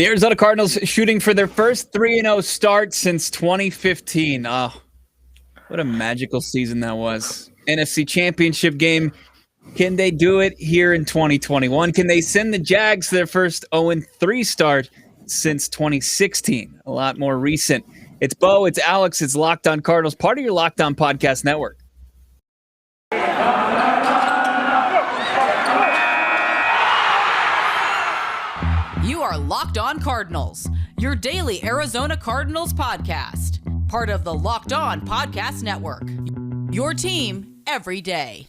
The Arizona Cardinals shooting for their first 3-0 start since 2015. Oh, what a magical season that was. NFC Championship game. Can they do it here in 2021? Can they send the Jags their first 0-3 start since 2016? A lot more recent. It's Bo, it's Alex, it's Locked On Cardinals, part of your Locked On Podcast Network. You are Locked On Cardinals, your daily Arizona Cardinals podcast. Part of the Locked On Podcast Network. Your team every day.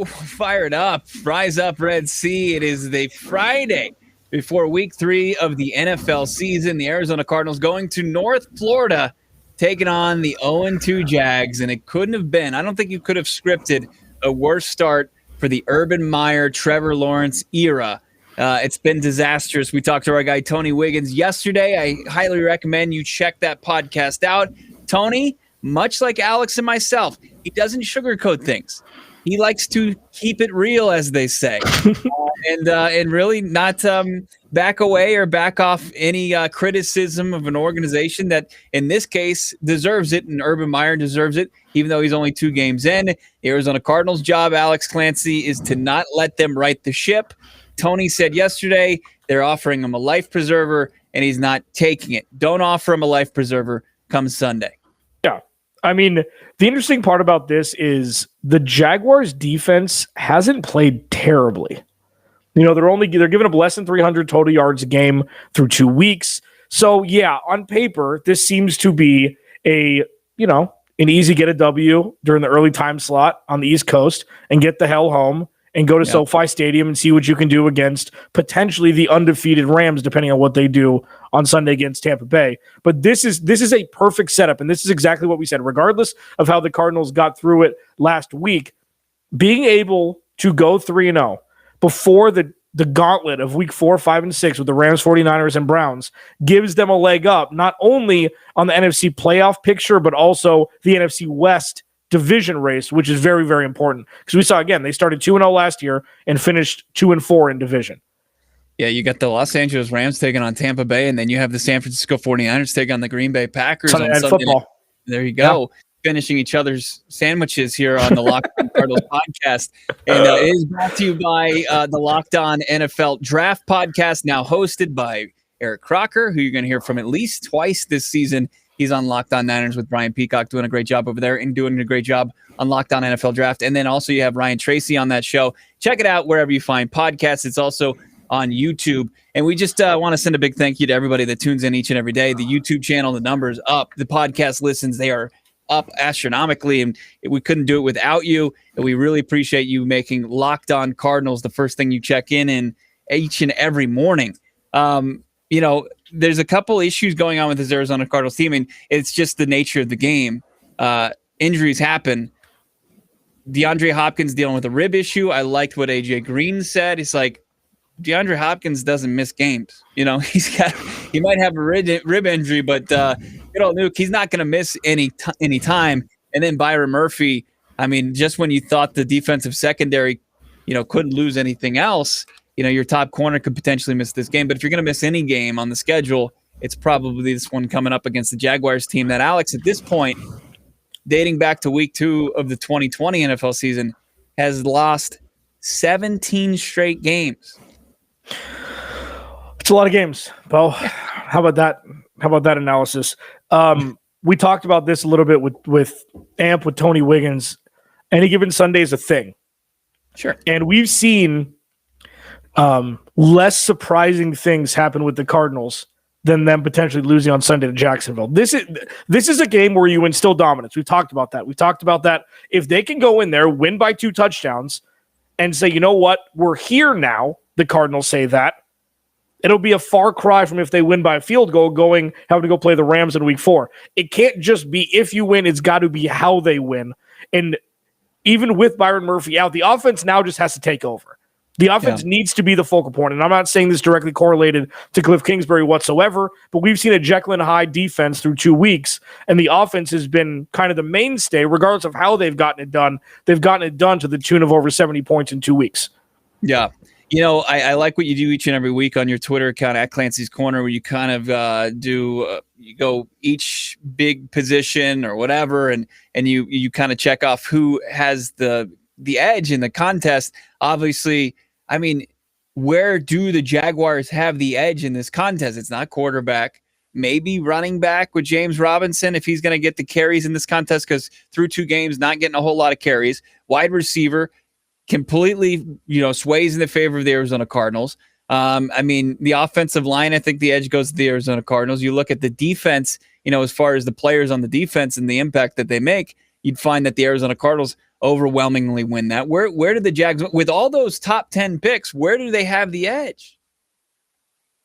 Fired up. Rise up, Red Sea. It is the Friday before week 3 of the NFL season. The Arizona Cardinals going to North Florida, taking on the 0-2 Jags, and it couldn't have been, I don't think you could have scripted a worse start for the Urban Meyer, Trevor Lawrence era. It's been disastrous. We talked to our guy, Tony Wiggins, yesterday. I highly recommend you check that podcast out. Tony, much like Alex and myself, he doesn't sugarcoat things. He likes to keep it real, as they say, and really not back away or back off any criticism of an organization that, in this case, deserves it, and Urban Meyer deserves it, even though he's only 2 games in. The Arizona Cardinals' job, Alex Clancy, is to not let them right the ship. Tony said yesterday they're offering him a life preserver, and he's not taking it. Don't offer him a life preserver come Sunday. Yeah. I mean, the interesting part about this is the Jaguars defense hasn't played terribly. You know, they're giving up less than 300 total yards a game through 2 weeks. So yeah, on paper, this seems to be an easy get a W during the early time slot on the East Coast and get the hell home and go to SoFi Stadium and see what you can do against potentially the undefeated Rams, depending on what they do on Sunday against Tampa Bay. But this is a perfect setup, and this is exactly what we said. Regardless of how the Cardinals got through it last week, being able to go 3-0 before the gauntlet of week 4, 5, and 6 with the Rams, 49ers, and Browns gives them a leg up, not only on the NFC playoff picture, but also the NFC West division race, which is very, very important. Because we saw, again, they started 2-0 last year and finished 2-4 in division. Yeah, you got the Los Angeles Rams taking on Tampa Bay, and then you have the San Francisco 49ers taking on the Green Bay Packers on Sunday football. There you go. Yeah. Finishing each other's sandwiches here on the Locked On Cardinals podcast. And it is brought to you by the Locked On NFL Draft podcast, now hosted by Eric Crocker, who you're going to hear from at least twice this season. He's on Locked On Niners with Brian Peacock, doing a great job over there and doing a great job on Locked On NFL Draft. And then also you have Ryan Tracy on that show. Check it out wherever you find podcasts. It's also on YouTube. And we just want to send a big thank you to everybody that tunes in each and every day. The YouTube channel, the numbers up. The podcast listens, they are up astronomically, and we couldn't do it without you. And we really appreciate you making Locked On Cardinals the first thing you check in each and every morning. There's a couple issues going on with this Arizona Cardinals team, and it's just the nature of the game. Injuries happen. DeAndre Hopkins dealing with a rib issue. I liked what AJ Green said. It's like, DeAndre Hopkins doesn't miss games. He might have a rib injury, but good old Nuke, he's not going to miss any time. And then Byron Murphy, I mean, just when you thought the defensive secondary, couldn't lose anything else, your top corner could potentially miss this game. But if you're going to miss any game on the schedule, it's probably this one coming up against the Jaguars team that, Alex, at this point, dating back to week 2 of the 2020 NFL season, has lost 17 straight games. It's a lot of games, Bo. How about that? How about that analysis? We talked about this a little bit with AMP, with Tony Wiggins. Any given Sunday is a thing. Sure. And we've seen less surprising things happen with the Cardinals than them potentially losing on Sunday to Jacksonville. This is a game where you instill dominance. We've talked about that. We talked about that. If they can go in there, win by 2 touchdowns, and say, you know what, we're here now, the Cardinals say that, it'll be a far cry from if they win by a field goal having to go play the Rams in week 4. It can't just be if you win, it's got to be how they win. And even with Byron Murphy out, the offense now just has to take over. The offense needs to be the focal point. And I'm not saying this directly correlated to Kliff Kingsbury whatsoever, but we've seen a Jekyll and Hyde defense through 2 weeks, and the offense has been kind of the mainstay, regardless of how they've gotten it done. They've gotten it done to the tune of over 70 points in 2 weeks. Yeah. I like what you do each and every week on your Twitter account at Clancy's Corner, where you kind of you go each big position or whatever, and you kind of check off who has the edge in the contest. Obviously, I mean, where do the Jaguars have the edge in this contest? It's not quarterback, maybe running back with James Robinson if he's going to get the carries in this contest, because through 2 games, not getting a whole lot of carries. Wide receiver completely, sways in the favor of the Arizona Cardinals. The offensive line, I think the edge goes to the Arizona Cardinals. You look at the defense, as far as the players on the defense and the impact that they make, you'd find that the Arizona Cardinals overwhelmingly win that. Where do the Jags, with all those top 10 picks, where do they have the edge?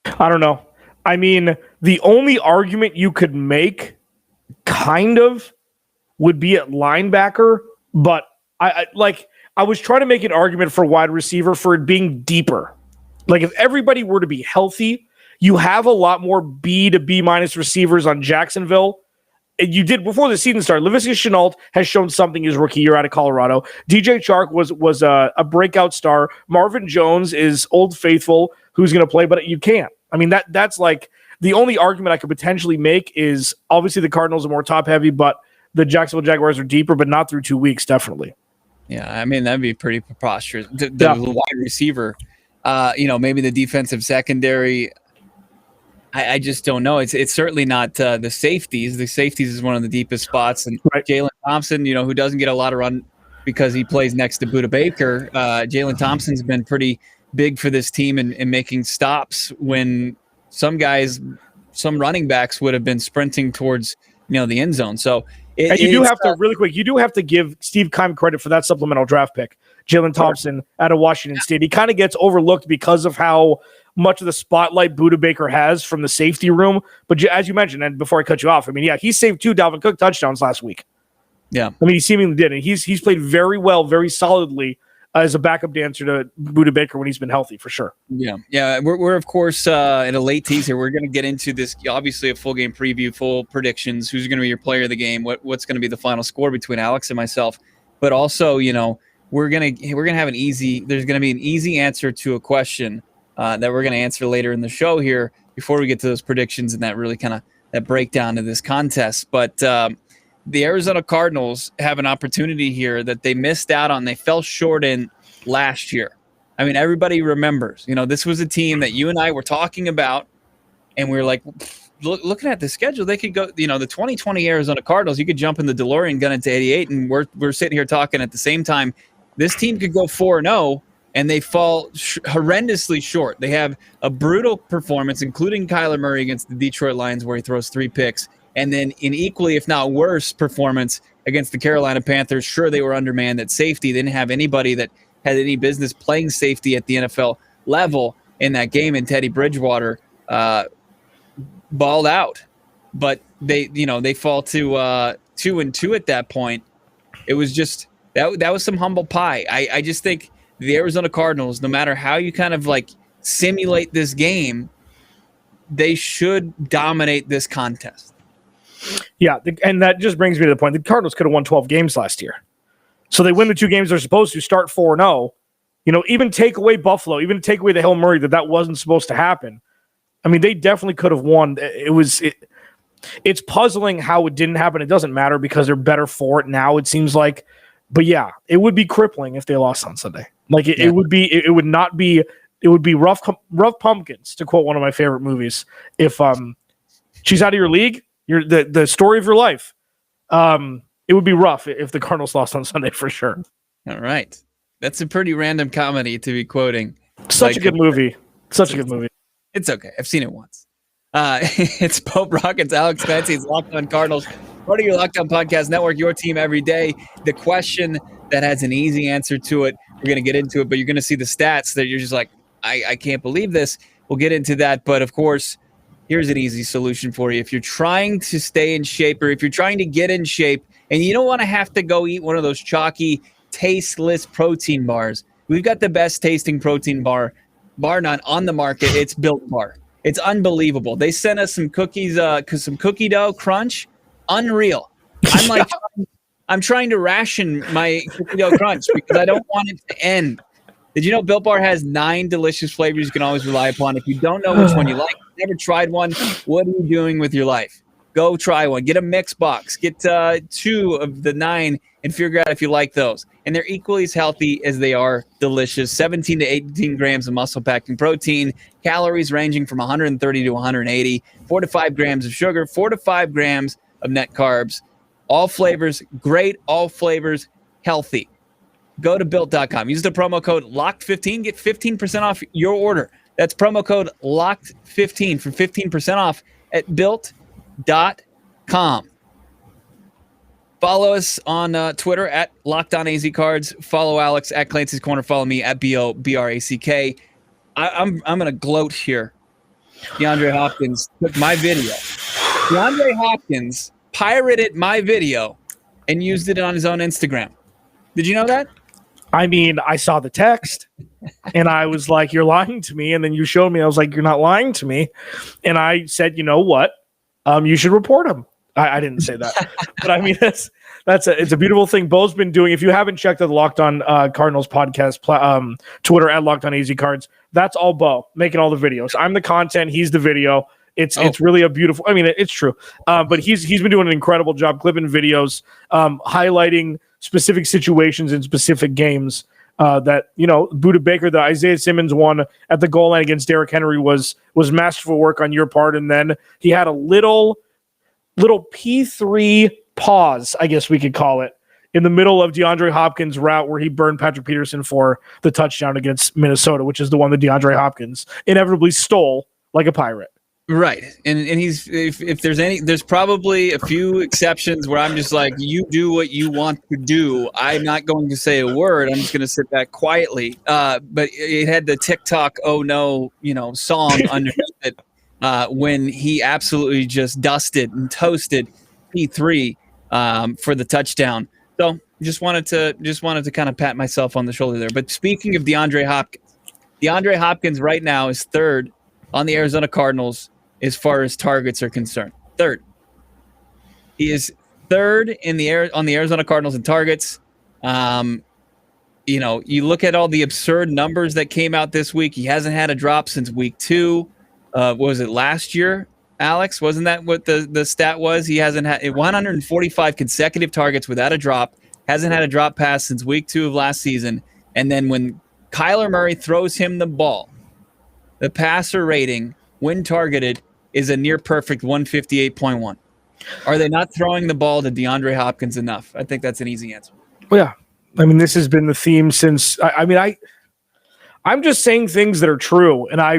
I don't know. I mean, the only argument you could make kind of would be at linebacker, but I was trying to make an argument for wide receiver for it being deeper. Like, if everybody were to be healthy, you have a lot more B to B minus receivers on Jacksonville. You did before the season started. Laviska Shenault has shown something his rookie year out of Colorado. DJ Chark was a breakout star. Marvin Jones is Old Faithful, who's going to play, but you can't. I mean, that's like the only argument I could potentially make is obviously the Cardinals are more top heavy, but the Jacksonville Jaguars are deeper, but not through 2 weeks, definitely. Yeah, I mean, that'd be pretty preposterous. The wide receiver, maybe the defensive secondary. I just don't know. It's certainly not the safeties. The safeties is one of the deepest spots. And right. Jalen Thompson, who doesn't get a lot of run because he plays next to Budda Baker. Jalen Thompson's been pretty big for this team in making stops when some running backs would have been sprinting towards the end zone. So you do have to give Steve Keim credit for that supplemental draft pick. Jalen Thompson out of Washington State. He kind of gets overlooked because of how much of the spotlight Budda Baker has from the safety room. But as you mentioned, and before I cut you off, I mean, he saved 2 Dalvin Cook touchdowns last week. Yeah. I mean, he seemingly did. And he's played very well, very solidly as a backup dancer to Budda Baker when he's been healthy, for sure. Yeah. Yeah. We're of course, in a late teaser. We're going to get into this, obviously a full game preview, full predictions, who's going to be your player of the game, what's going to be the final score between Alex and myself. But also, we're going to have there's going to be an easy answer to a question that we're going to answer later in the show here before we get to those predictions and that really kind of that breakdown of this contest. But the Arizona Cardinals have an opportunity here that they missed out on. They fell short in last year. I mean, everybody remembers, this was a team that you and I were talking about, and we were like, looking at the schedule, they could go, the 2020 Arizona Cardinals, you could jump in the DeLorean, gun into 88, and we're sitting here talking at the same time. This team could go 4-0, and they fall horrendously short. They have a brutal performance, including Kyler Murray against the Detroit Lions, where he throws 3 picks, and then an equally, if not worse, performance against the Carolina Panthers. Sure, they were undermanned at safety. They didn't have anybody that had any business playing safety at the NFL level in that game, and Teddy Bridgewater balled out. But they fall to 2-2 at that point. It was just that was some humble pie. I just think the Arizona Cardinals, no matter how you kind of like simulate this game, they should dominate this contest. Yeah, and that just brings me to the point. The Cardinals could have won 12 games last year. So they win the 2 games they're supposed to, start 4-0. Even take away Buffalo, even take away the Hail Murray that wasn't supposed to happen. I mean, they definitely could have won. It's puzzling how it didn't happen. It doesn't matter because they're better for it now, it seems like. But yeah, it would be crippling if they lost on Sunday. Like it would be rough pumpkins, to quote one of my favorite movies. If she's out of your league, you're the story of your life. It would be rough if the Cardinals lost on Sunday, for sure. All right. That's a pretty random comedy to be quoting. Such a good movie. Such a good movie. It's okay. I've seen it once. It's Pope Rockets, Alex Clancy. It's Locked On Cardinals. Part of your Locked On Podcast Network, your team every day. The question that has an easy answer to it, we're going to get into it, but you're going to see the stats that you're just like, I can't believe this. We'll get into that. But, of course, here's an easy solution for you. If you're trying to stay in shape or if you're trying to get in shape and you don't want to have to go eat one of those chalky, tasteless protein bars, We've got the best tasting protein bar none on the market. It's Built Bar. It's unbelievable. They sent us some cookies, some cookie dough crunch. Unreal. I'm trying to ration my cookie dough crunch because I don't want it to end. Did you know Built Bar has 9 delicious flavors you can always rely upon? If you don't know which one you like, never tried one, what are you doing with your life? Go try one. Get a mix box. Get 2 of the 9 and figure out if you like those. And they're equally as healthy as they are delicious. 17 to 18 grams of muscle-packing protein, calories ranging from 130 to 180, 4 to 5 grams of sugar, 4 to 5 grams of net carbs. All flavors great, all flavors healthy. Go to Built.com. Use the promo code LOCKED15. Get 15% off your order. That's promo code LOCKED15 for 15% off at Built.com. Follow us on Twitter at LockedOnAZCards. Follow Alex at Clancy's Corner. Follow me at BOBRACK. I'm going to gloat here. DeAndre Hopkins took my video. DeAndre Hopkins pirated my video and used it on his own Instagram. Did you know that? I mean, I saw the text and I was like, you're lying to me. And then you showed me, I was like, you're not lying to me. And I said, you know what? You should report him. I didn't say that, but I mean, it's a beautiful thing Bo's been doing. If you haven't checked out the Locked On Cardinals podcast, Twitter at Locked On AZ Cards, that's all Bo making all the videos. I'm the content. He's the video. It's really a beautiful, I mean, it's true. But he's been doing an incredible job clipping videos, highlighting specific situations in specific games that, you know, Budda Baker, the Isaiah Simmons one at the goal line against Derrick Henry was masterful work on your part. And then he had a little P3 pause, I guess we could call it, in the middle of DeAndre Hopkins' route where he burned Patrick Peterson for the touchdown against Minnesota, which is the one that DeAndre Hopkins inevitably stole like a pirate. Right. And he's, if there's probably a few exceptions where I'm just like, you do what you want to do. I'm not going to say a word. I'm just going to sit back quietly. But it had the TikTok, oh no, song underneath it when he absolutely just dusted and toasted P3 for the touchdown. So just wanted to kind of pat myself on the shoulder there. But speaking of DeAndre Hopkins right now is third on the Arizona Cardinals as far as targets are concerned. Third. He is third on the Arizona Cardinals in targets. You look at all the absurd numbers that came out this week. He hasn't had a drop since week 2. Was it last year, Alex? Wasn't that what the stat was? He hasn't had 145 consecutive targets without a drop. Hasn't had a drop pass since week 2 of last season. And then when Kyler Murray throws him the ball, the passer rating when targeted is a near perfect 158.1. Are they not throwing the ball to DeAndre Hopkins enough? I think that's an easy answer. Well, yeah. I mean, this has been the theme since I'm just saying things that are true. And I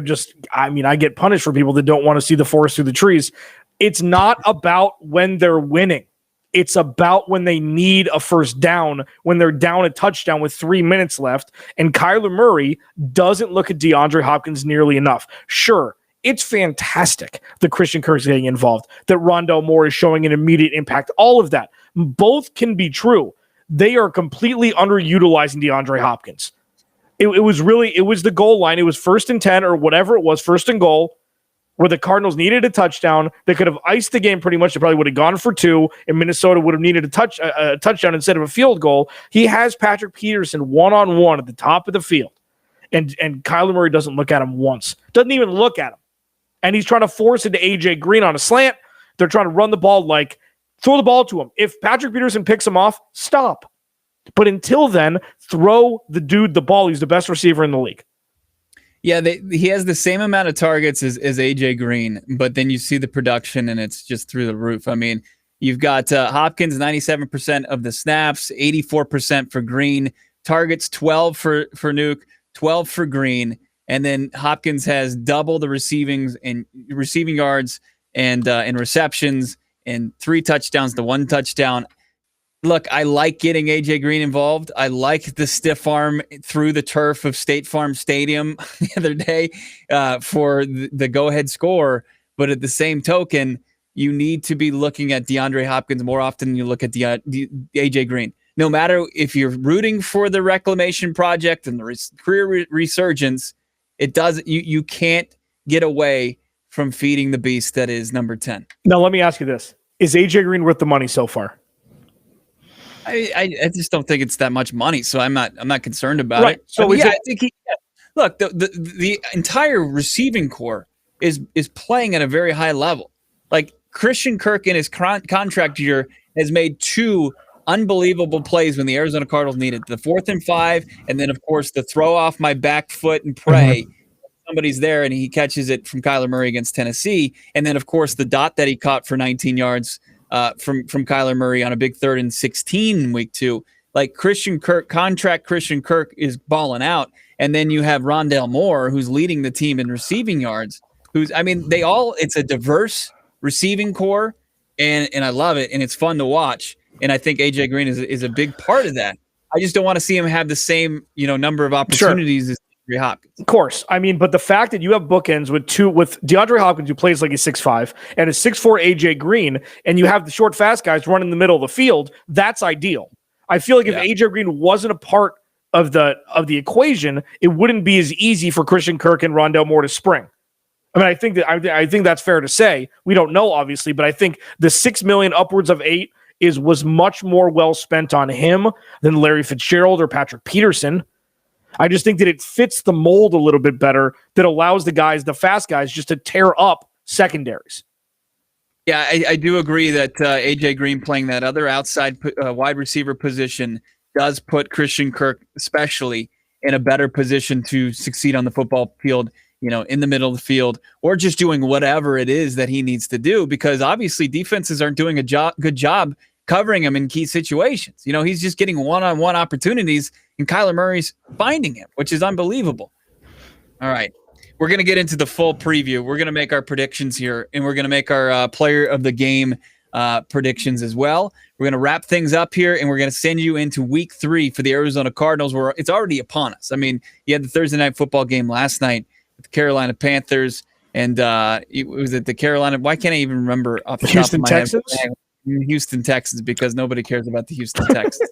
get punished for people that don't want to see the forest through the trees. It's not about when they're winning. It's about when they need a first down, when they're down a touchdown with 3 minutes left. And Kyler Murray doesn't look at DeAndre Hopkins nearly enough. Sure, it's fantastic that Christian Kirk's getting involved, that Rondale Moore is showing an immediate impact. All of that. Both can be true. They are completely underutilizing DeAndre Hopkins. It was the goal line. It was 1st and 10 or whatever it was, 1st and goal, where the Cardinals needed a touchdown. They could have iced the game pretty much. They probably would have gone for 2, and Minnesota would have needed a touchdown instead of a field goal. He has Patrick Peterson one-on-one at the top of the field, and Kyler Murray doesn't look at him once. Doesn't even look at him. And he's trying to force it to A.J. Green on a slant. They're trying to run the ball throw the ball to him. If Patrick Peterson picks him off, stop. But until then, throw the dude the ball. He's the best receiver in the league. Yeah, he has the same amount of targets as A.J. Green, but then you see the production, and it's just through the roof. I mean, you've got Hopkins, 97% of the snaps, 84% for Green. Targets, 12 for Nuke, 12 for Green. And then Hopkins has double the receiving yards and receptions, and 3 touchdowns to 1 touchdown. Look, I like getting A.J. Green involved. I like the stiff arm through the turf of State Farm Stadium the other day for the go-ahead score. But at the same token, you need to be looking at DeAndre Hopkins more often than you look at A.J. Green. no matter if you're rooting for the reclamation project and the career resurgence, it doesn't. You can't get away from feeding the beast that is number 10. Now, let me ask you this: is AJ Green worth the money so far? I just don't think it's that much money, so I'm not concerned about it. So I think look, the entire receiving core is playing at a very high level. Like Christian Kirk in his contract year has made 2 unbelievable plays when the Arizona Cardinals needed the 4th and 5, and then of course the throw off my back foot and pray. Somebody's there and he catches it from Kyler Murray against Tennessee, and then of course the dot that he caught for 19 yards from Kyler Murray on a big 3rd and 16 in week 2. Like Christian Kirk is balling out, and then you have Rondale Moore who's leading the team in receiving yards. It's a diverse receiving core, and I love it, and it's fun to watch. And I think AJ Green is a big part of that. I just don't want to see him have the same number of opportunities as DeAndre Hopkins. Of course. But the fact that you have bookends with DeAndre Hopkins, who plays like he's 6'5", and a 6'4" AJ Green, and you have the short, fast guys running in the middle of the field, that's ideal. I feel like if AJ Green wasn't a part of the equation, it wouldn't be as easy for Christian Kirk and Rondale Moore to spring. I think that's fair to say. We don't know, obviously, but I think the $6 million upwards of $8 was much more well spent on him than Larry Fitzgerald or Patrick Peterson. I just think that it fits the mold a little bit better that allows the fast guys, just to tear up secondaries. Yeah, I do agree that AJ Green playing that other outside wide receiver position does put Christian Kirk especially in a better position to succeed on the football field, in the middle of the field, or just doing whatever it is that he needs to do, because obviously defenses aren't doing a good job covering him in key situations. He's just getting one-on-one opportunities, and Kyler Murray's finding him, which is unbelievable. All right. We're going to get into the full preview. We're going to make our predictions here, and we're going to make our player of the game predictions as well. We're going to wrap things up here, and we're going to send you into week 3 for the Arizona Cardinals, where it's already upon us. You had the Thursday night football game last night with the Carolina Panthers, and was it the Carolina? Why can't I even remember off the Houston top of my Texans? head? Houston Texans, because nobody cares about the Houston Texans.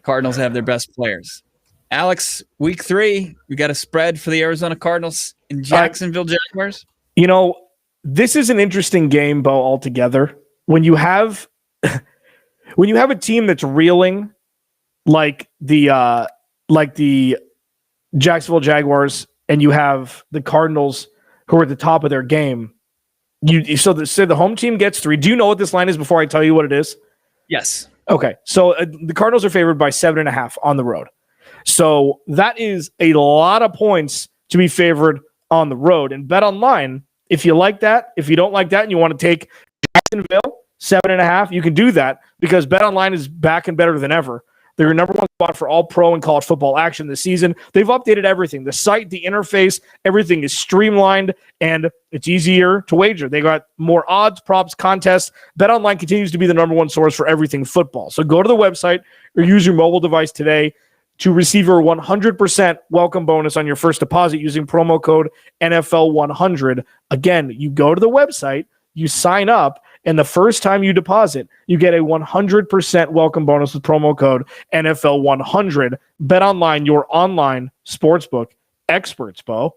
Cardinals have their best players. Alex, week 3, we got a spread for the Arizona Cardinals and Jacksonville Jaguars. This is an interesting game, Bo, altogether. When you have a team that's reeling like the Jacksonville Jaguars, and you have the Cardinals who are at the top of their game, say the home team gets 3. Do you know what this line is before I tell you what it is? Yes. Okay, so the Cardinals are favored by 7.5 on the road. So that is a lot of points to be favored on the road. And BetOnline, if you like that, if you don't like that and you want to take Jacksonville 7.5, you can do that, because BetOnline is back and better than ever. They're your number 1 spot for all pro and college football action this season. They've updated everything. The site, the interface, everything is streamlined, and it's easier to wager. They got more odds, props, contests. BetOnline continues to be the number 1 source for everything football. So go to the website or use your mobile device today to receive your 100% welcome bonus on your first deposit using promo code NFL100. Again, you go to the website, you sign up, and the first time you deposit, you get a 100% welcome bonus with promo code NFL100. BetOnline, your online sportsbook experts, Bo.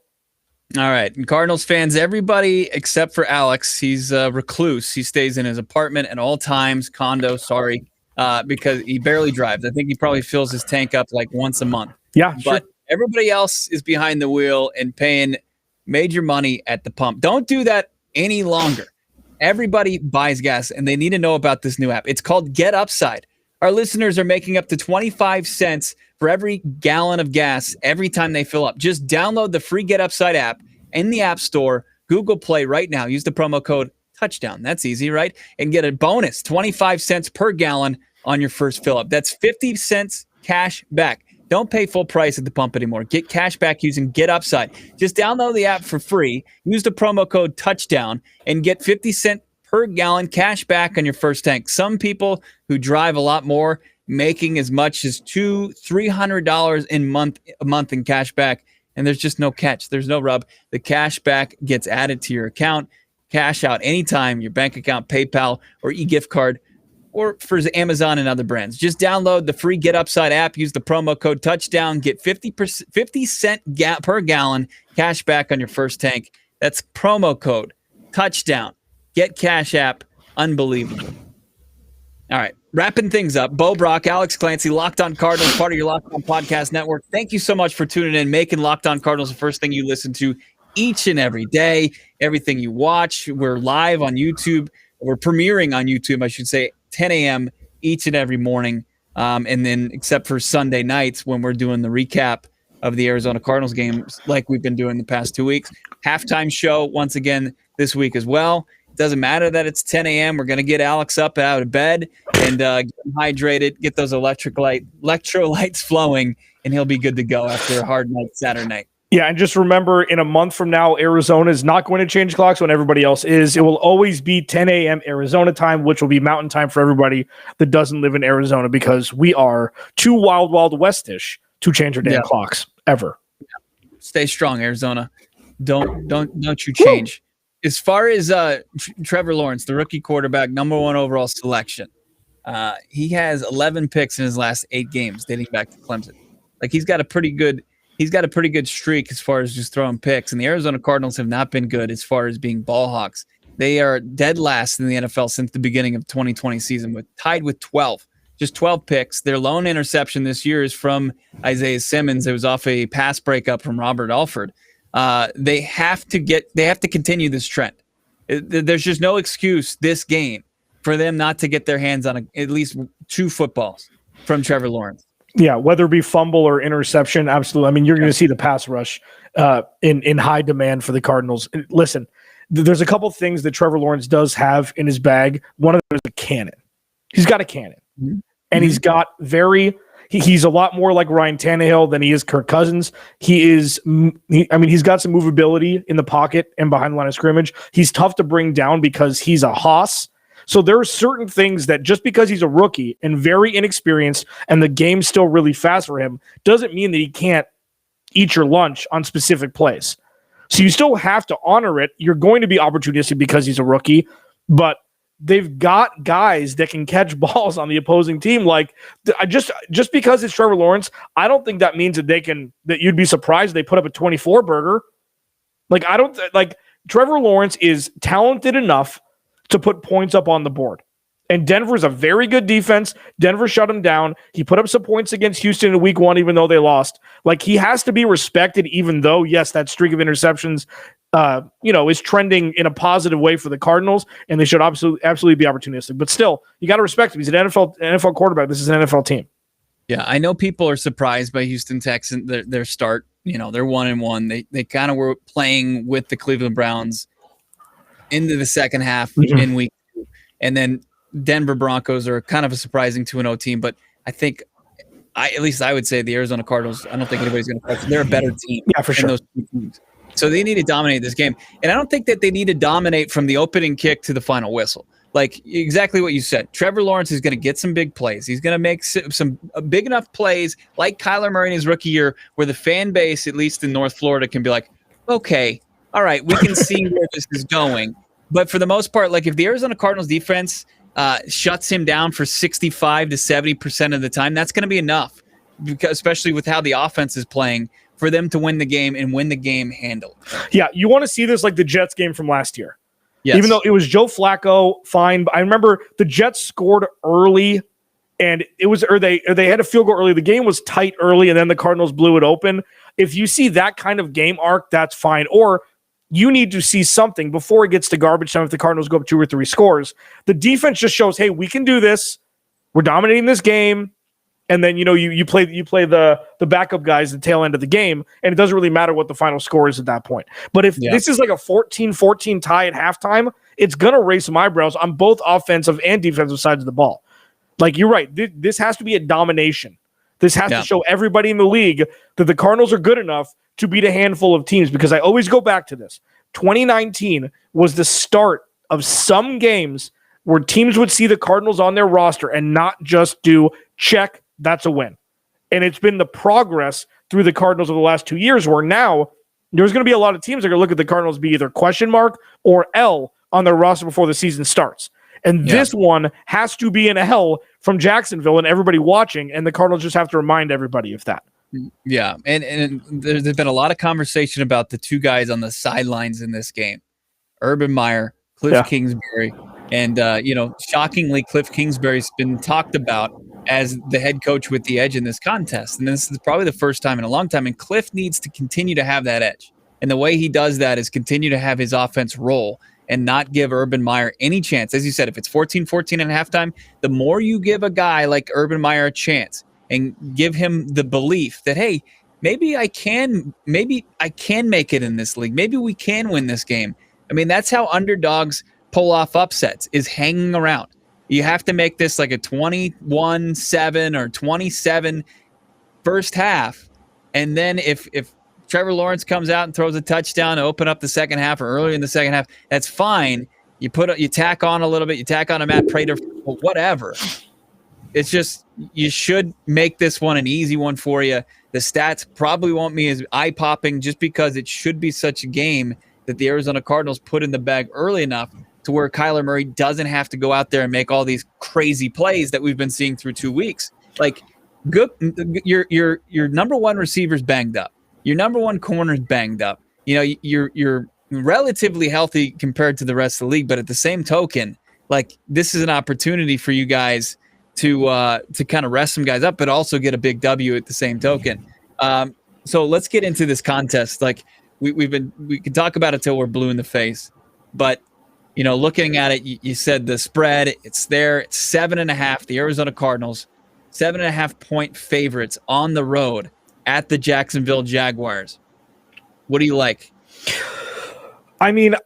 All right. And Cardinals fans, everybody except for Alex, he's a recluse. He stays in his apartment at all times, condo, because he barely drives. I think he probably fills his tank up like once a month. Yeah, but everybody else is behind the wheel and paying major money at the pump. Don't do that any longer. Everybody buys gas, and they need to know about this new app. It's called Get Upside. Our listeners are making up to 25 cents for every gallon of gas every time they fill up. Just download the free Get Upside app in the App Store, Google Play right now. Use the promo code Touchdown. That's easy, right? And get a bonus, 25 cents per gallon on your first fill up. That's 50 cents cash back. Don't pay full price at the pump anymore. Get cash back using Get Upside. Just download the app for free. Use the promo code Touchdown and get 50 cents per gallon cash back on your first tank. Some people who drive a lot more, making as much as $200-$300 a month in cash back, and there's just no catch. There's no rub. The cash back gets added to your account. Cash out anytime, your bank account, PayPal, or e-gift card, or for Amazon and other brands. Just download the free Get Upside app, use the promo code touchdown, get 50 cent per gallon cash back on your first tank. That's promo code touchdown. Get Cash App. Unbelievable. All right, wrapping things up. Bo Brack, Alex Clancy, Locked On Cardinals, part of your Locked On Podcast Network. Thank you so much for tuning in, making Locked On Cardinals the first thing you listen to each and every day. Everything you watch, we're live on YouTube. We're premiering on YouTube, I should say, 10 a.m. each and every morning. And then except for Sunday nights when we're doing the recap of the Arizona Cardinals games like we've been doing the past 2 weeks. Halftime show once again this week as well. Doesn't matter that it's 10 a.m. We're going to get Alex up out of bed and get him hydrated, get those electrolytes flowing, and he'll be good to go after a hard night Saturday night. Yeah, and just remember, in a month from now, Arizona is not going to change clocks when everybody else is. It will always be 10 a.m. Arizona time, which will be mountain time for everybody that doesn't live in Arizona, because we are too wild, wild westish to change our damn clocks ever. Yeah. Stay strong, Arizona. Don't you change. Woo! As far as Trevor Lawrence, the rookie quarterback, number 1 overall selection, he has 11 picks in his last 8 games dating back to Clemson. Like he's got a pretty good streak as far as just throwing picks. And the Arizona Cardinals have not been good as far as being ball hawks. They are dead last in the NFL since the beginning of 2020 season, tied with 12. Just 12 picks. Their lone interception this year is from Isaiah Simmons. It was off a pass breakup from Robert Alford. They have to continue this trend. There's just no excuse this game for them not to get their hands on at least 2 footballs from Trevor Lawrence. Yeah, whether it be fumble or interception, absolutely. I mean, you're going to see the pass rush in high demand for the Cardinals. Listen, there's a couple things that Trevor Lawrence does have in his bag. One of them is a cannon. He's got a cannon. Mm-hmm. And he's got he's a lot more like Ryan Tannehill than he is Kirk Cousins. He's got some movability in the pocket and behind the line of scrimmage. He's tough to bring down because he's a hoss. So there are certain things that just because he's a rookie and very inexperienced and the game's still really fast for him doesn't mean that he can't eat your lunch on specific plays. So you still have to honor it. You're going to be opportunistic because he's a rookie, but they've got guys that can catch balls on the opposing team. Like just because it's Trevor Lawrence, I don't think that means that you'd be surprised if they put up a 24 burger. Trevor Lawrence is talented enough to put points up on the board. And Denver's a very good defense. Denver shut him down. He put up some points against Houston in week 1, even though they lost. Like, he has to be respected, even though, yes, that streak of interceptions is trending in a positive way for the Cardinals, and they should absolutely be opportunistic. But still, you got to respect him. He's an NFL quarterback. This is an NFL team. Yeah, I know people are surprised by Houston Texans, their start. They're 1-1. They kind of were playing with the Cleveland Browns into the second half in week 2. And then Denver Broncos are kind of a surprising 2-0 team. But I think, at least I would say the Arizona Cardinals, I don't think anybody's going to question. They're a better team for sure. Those two teams. So they need to dominate this game. And I don't think that they need to dominate from the opening kick to the final whistle. Like exactly what you said. Trevor Lawrence is going to get some big plays. He's going to make some big enough plays like Kyler Murray in his rookie year where the fan base, at least in North Florida, can be like, okay, all right, we can see where this is going. But for the most part, like if the Arizona Cardinals defense shuts him down for 65 to 70% of the time, that's going to be enough, because especially with how the offense is playing, for them to win the game and win the game handled. Yeah, you want to see this like the Jets game from last year. Yes. Even though it was Joe Flacco, fine. But I remember the Jets scored early, and they had a field goal early. The game was tight early, and then the Cardinals blew it open. If you see that kind of game arc, that's fine. Or you need to see something before it gets to garbage time if the Cardinals go up 2 or 3 scores. The defense just shows, hey, we can do this. We're dominating this game. And then, you play the backup guys at the tail end of the game, and it doesn't really matter what the final score is at that point. But if this is like a 14-14 tie at halftime, it's going to raise some eyebrows on both offensive and defensive sides of the ball. Like, you're right. This has to be a domination. This has to show everybody in the league that the Cardinals are good enough to beat a handful of teams, because I always go back to this. 2019 was the start of some games where teams would see the Cardinals on their roster and not just do check, that's a win. And it's been the progress through the Cardinals over the last 2 years, where now there's going to be a lot of teams that are going to look at the Cardinals be either question mark or L on their roster before the season starts. And this one has to be in hell from Jacksonville and everybody watching, and the Cardinals just have to remind everybody of that. Yeah, and there's been a lot of conversation about the two guys on the sidelines in this game, Urban Meyer, Kliff Kingsbury, and shockingly, Kliff Kingsbury's been talked about as the head coach with the edge in this contest, and this is probably the first time in a long time. And Kliff needs to continue to have that edge, and the way he does that is continue to have his offense roll and not give Urban Meyer any chance. As you said, if it's 14-14 at halftime, the more you give a guy like Urban Meyer a chance and give him the belief that, hey, maybe I can make it in this league. Maybe we can win this game. I mean, that's how underdogs pull off upsets, is hanging around. You have to make this like a 21-7 or 27 first half. And then if Trevor Lawrence comes out and throws a touchdown to open up the second half or early in the second half, that's fine. You tack on a little bit, you tack on a Matt Prater, whatever. It's just, you should make this one an easy one for you. The stats probably won't be as eye-popping just because it should be such a game that the Arizona Cardinals put in the bag early enough to where Kyler Murray doesn't have to go out there and make all these crazy plays that we've been seeing through 2 weeks. Like, good, your number one receiver's banged up. Your number one corner's banged up. You're relatively healthy compared to the rest of the league, but at the same token, like, this is an opportunity for you guys to kind of rest some guys up, but also get a big W at the same token. So let's get into this contest. Like, we can talk about it till we're blue in the face, but looking at it, you said the spread, it's there. It's 7.5. The Arizona Cardinals, 7.5 point favorites on the road at the Jacksonville Jaguars. What do you like? I mean,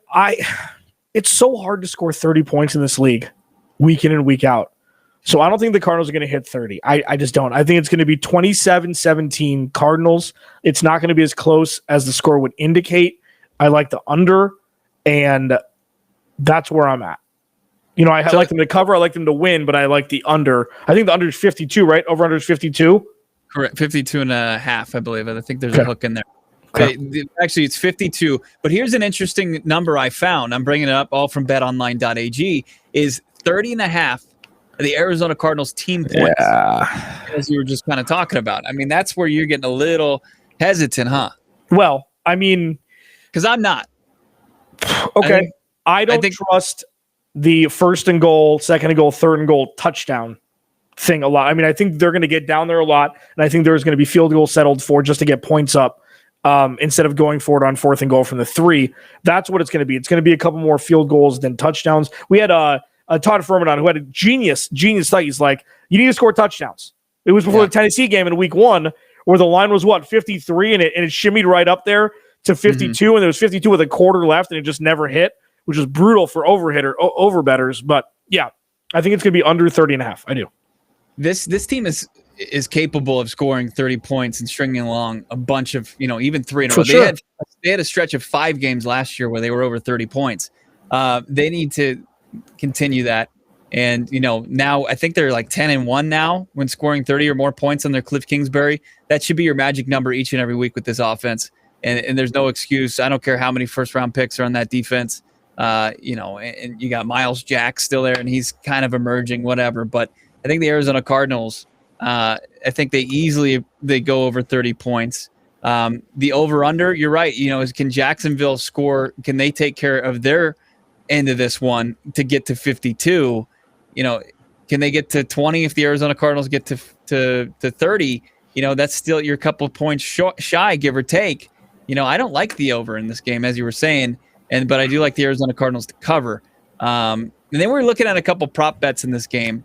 it's so hard to score 30 points in this league week in and week out. So I don't think the Cardinals are going to hit 30. I just don't. I think it's going to be 27-17 Cardinals. It's not going to be as close as the score would indicate. I like the under, and that's where I'm at. I like them to cover. I like them to win, but I like the under. I think the under is 52, right? Over under is 52? Correct. 52.5, I believe. I think there's a hook in there. Okay. Actually, it's 52. But here's an interesting number I found. I'm bringing it up all from betonline.ag, is 30.5. The Arizona Cardinals team points, as you were just kind of talking about. I mean, that's where you're getting a little hesitant, huh? Well, I mean, because I'm not. Okay. I don't trust the first and goal, second and goal, third and goal touchdown thing a lot. I mean, I think they're going to get down there a lot, and I think there's going to be field goals settled for just to get points up instead of going for it on fourth and goal from the 3. That's what it's going to be. It's going to be a couple more field goals than touchdowns. We had Todd Furman who had a genius thought. He's like, you need to score touchdowns. It was before the Tennessee game in week 1 where the line was 53 and it shimmied right up there to 52 and there was 52 with a quarter left and it just never hit, which was brutal for over bettors. But yeah, I think it's going to be under 30.5. I do. This team is capable of scoring 30 points and stringing along a bunch of, even 3 in a row. Sure. They had a stretch of 5 games last year where they were over 30 points. They need to continue that. And, now I think they're like 10-1 now when scoring 30 or more points on their Kliff Kingsbury. That should be your magic number each and every week with this offense. And there's no excuse. I don't care how many first-round picks are on that defense. And you got Miles Jack still there, and he's kind of emerging, whatever. But I think the Arizona Cardinals, I think they go over 30 points. The over-under, you're right. Can Jacksonville score? Can they take care of their end of this one to get to 52? Can they get to 20 if the Arizona Cardinals get to 30? That's still you're a couple of points shy, give or take. I don't like the over in this game, as you were saying, but I do like the Arizona Cardinals to cover. And then we were looking at a couple prop bets in this game.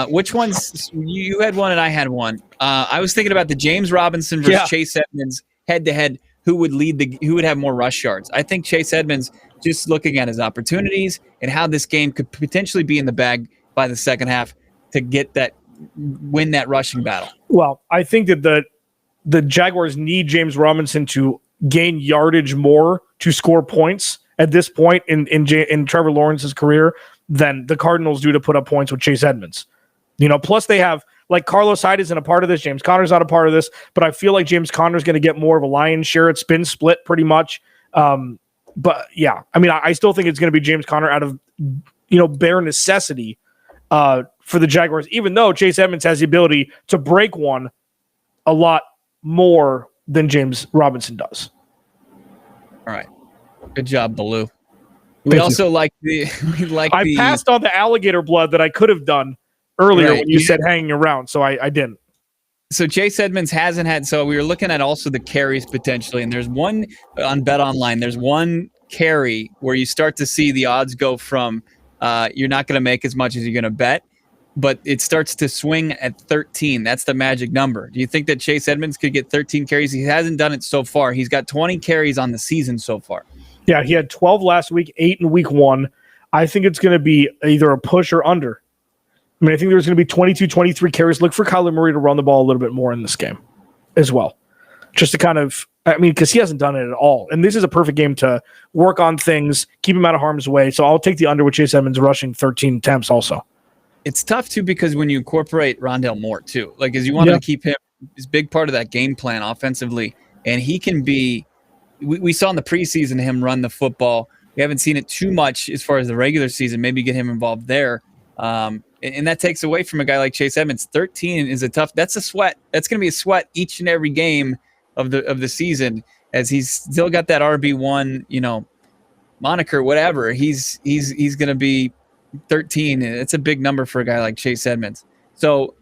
Which ones? You had one and I had one. I was thinking about the James Robinson versus Chase Edmonds head-to-head. Who would have more rush yards? I think Chase Edmonds, just looking at his opportunities and how this game could potentially be in the bag by the second half to win that rushing battle. Well, I think that the Jaguars need James Robinson to gain yardage more to score points at this point in Trevor Lawrence's career than the Cardinals do to put up points with Chase Edmonds. Plus they have, like, Carlos Hyde isn't a part of this. James Conner's not a part of this, but I feel like James Conner's going to get more of a lion's share. It's been split pretty much. But yeah, I mean, I still think it's going to be James Conner out of bare necessity for the Jaguars, even though Chase Edmonds has the ability to break one a lot more than James Robinson does. All right. Good job, Baloo. We also like the. I passed on the alligator blood that I could have done earlier when you said hanging around, so I didn't. So Chase Edmonds hasn't had. So we were looking at also the carries potentially, and there's one on Bet Online. There's one carry where you start to see the odds go from you're not going to make as much as you're going to bet, but it starts to swing at 13. That's the magic number. Do you think that Chase Edmonds could get 13 carries? He hasn't done it so far. He's got 20 carries on the season so far. Yeah, he had 12 last week, 8 in week 1. I think it's going to be either a push or under. I mean, I think there's going to be 22, 23 carries. Look for Kyler Murray to run the ball a little bit more in this game as well. Just to kind of, because he hasn't done it at all. And this is a perfect game to work on things, keep him out of harm's way. So I'll take the under with Chase Edmonds rushing 13 attempts also. It's tough, too, because when you incorporate Rondale Moore, too, as you want to keep him, he's a big part of that game plan offensively. And he can be, we saw in the preseason him run the football. We haven't seen it too much as far as the regular season. Maybe get him involved there. And that takes away from a guy like Chase Edmonds. 13 is that's a sweat. That's going to be a sweat each and every game of the season, as he's still got that RB1, moniker, whatever. He's going to be 13. It's a big number for a guy like Chase Edmonds. So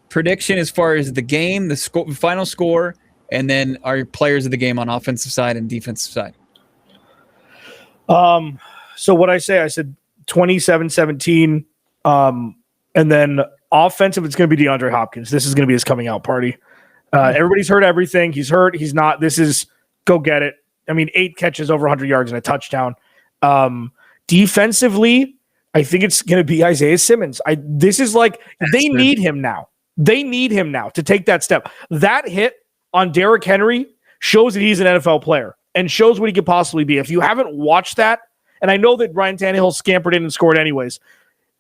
prediction as far as the game, the final score, and then our players of the game on offensive side and defensive side. So what I said 27-17. And then offensive, it's going to be DeAndre Hopkins. This is going to be his coming out party. Everybody's heard everything. He's hurt. He's not. This is go get it. 8 catches over 100 yards and a touchdown. Defensively, I think it's going to be Isaiah Simmons. They need him now. They need him now to take that step. That hit on Derrick Henry shows that he's an NFL player and shows what he could possibly be. If you haven't watched that, and I know that Ryan Tannehill scampered in and scored anyways,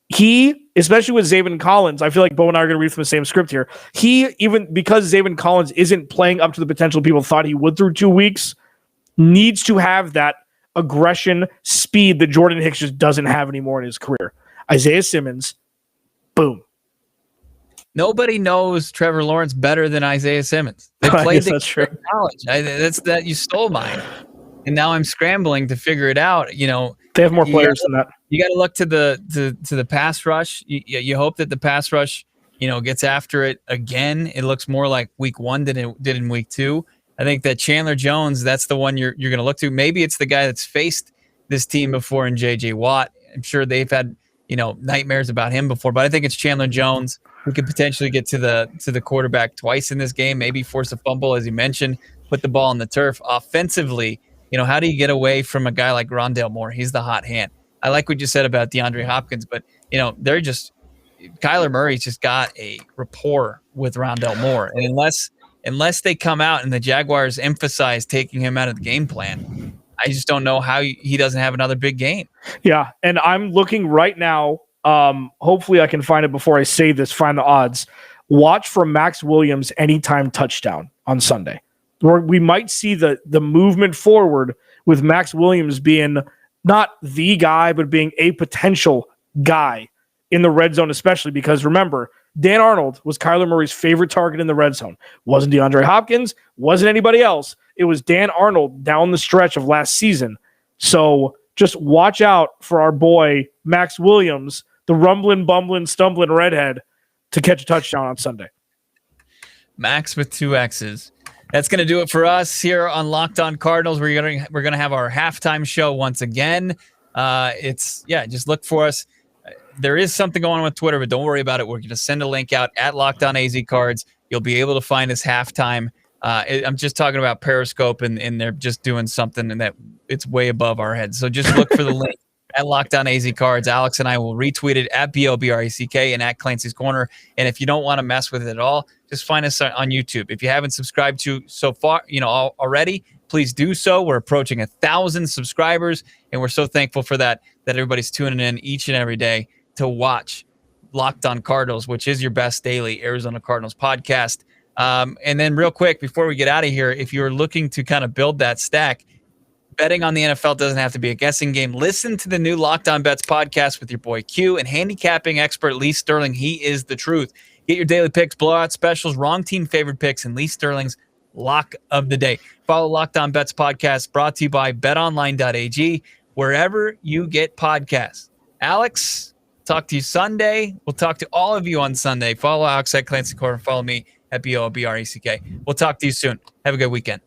he, especially with Zaven Collins, I feel like Bo and I are going to read from the same script here. He, even because Zaven Collins isn't playing up to the potential people thought he would through 2 weeks, needs to have that aggression, speed that Jordan Hicks just doesn't have anymore in his career. Isaiah Simmons, boom. Nobody knows Trevor Lawrence better than Isaiah Simmons. They played the game in college. You stole mine. And now I'm scrambling to figure it out. They have more players than that. You got to look to the pass rush. You hope that the pass rush, gets after it again. It looks more like week 1 than it did in week 2. I think that Chandler Jones, that's the one you're going to look to. Maybe it's the guy that's faced this team before in J.J. Watt. I'm sure they've had nightmares about him before, but I think it's Chandler Jones who could potentially get to the quarterback twice in this game. Maybe force a fumble, as you mentioned, put the ball on the turf. Offensively, how do you get away from a guy like Rondale Moore? He's the hot hand. I like what you said about DeAndre Hopkins, but Kyler Murray's just got a rapport with Rondale Moore, and unless they come out and the Jaguars emphasize taking him out of the game plan, I just don't know how he doesn't have another big game. Yeah, and I'm looking right now. Hopefully, I can find it before I say this. Find the odds. Watch for Max Williams anytime touchdown on Sunday. We might see the movement forward with Max Williams being not the guy, but being a potential guy in the red zone, especially because, remember, Dan Arnold was Kyler Murray's favorite target in the red zone. Wasn't DeAndre Hopkins, wasn't anybody else. It was Dan Arnold down the stretch of last season. So just watch out for our boy Max Williams, the rumbling, bumbling, stumbling redhead, to catch a touchdown on Sunday. Max with 2 X's. That's going to do it for us here on Locked On Cardinals. We're going to have our halftime show once again. Just look for us. There is something going on with Twitter, but don't worry about it. We're going to send a link out at Locked On AZ Cards. You'll be able to find us halftime. I'm just talking about Periscope, and they're just doing something that it's way above our heads. So just look for the link at Locked On AZ Cards. Alex and I will retweet it at BOBRECK and at Clancy's Corner. And if you don't want to mess with it at all, just find us on YouTube. If you haven't subscribed to so far, already, please do so. We're approaching 1,000 subscribers, and we're so thankful for that everybody's tuning in each and every day to watch Locked On Cardinals, which is your best daily Arizona Cardinals podcast. And then real quick, before we get out of here, if you're looking to kind of build that stack, Betting on the NFL doesn't have to be a guessing game. Listen to the new Locked On Bets podcast with your boy Q and handicapping expert Lee Sterling. He is the truth. Get your daily picks, blowout specials, wrong team favorite picks, and Lee Sterling's lock of the day. Follow Locked On Bets podcast, brought to you by betonline.ag, wherever you get podcasts. Alex, talk to you Sunday. We'll talk to all of you on Sunday. Follow Alex at Clancy Court and follow me at BOBRECK. We'll talk to you soon. Have a good weekend.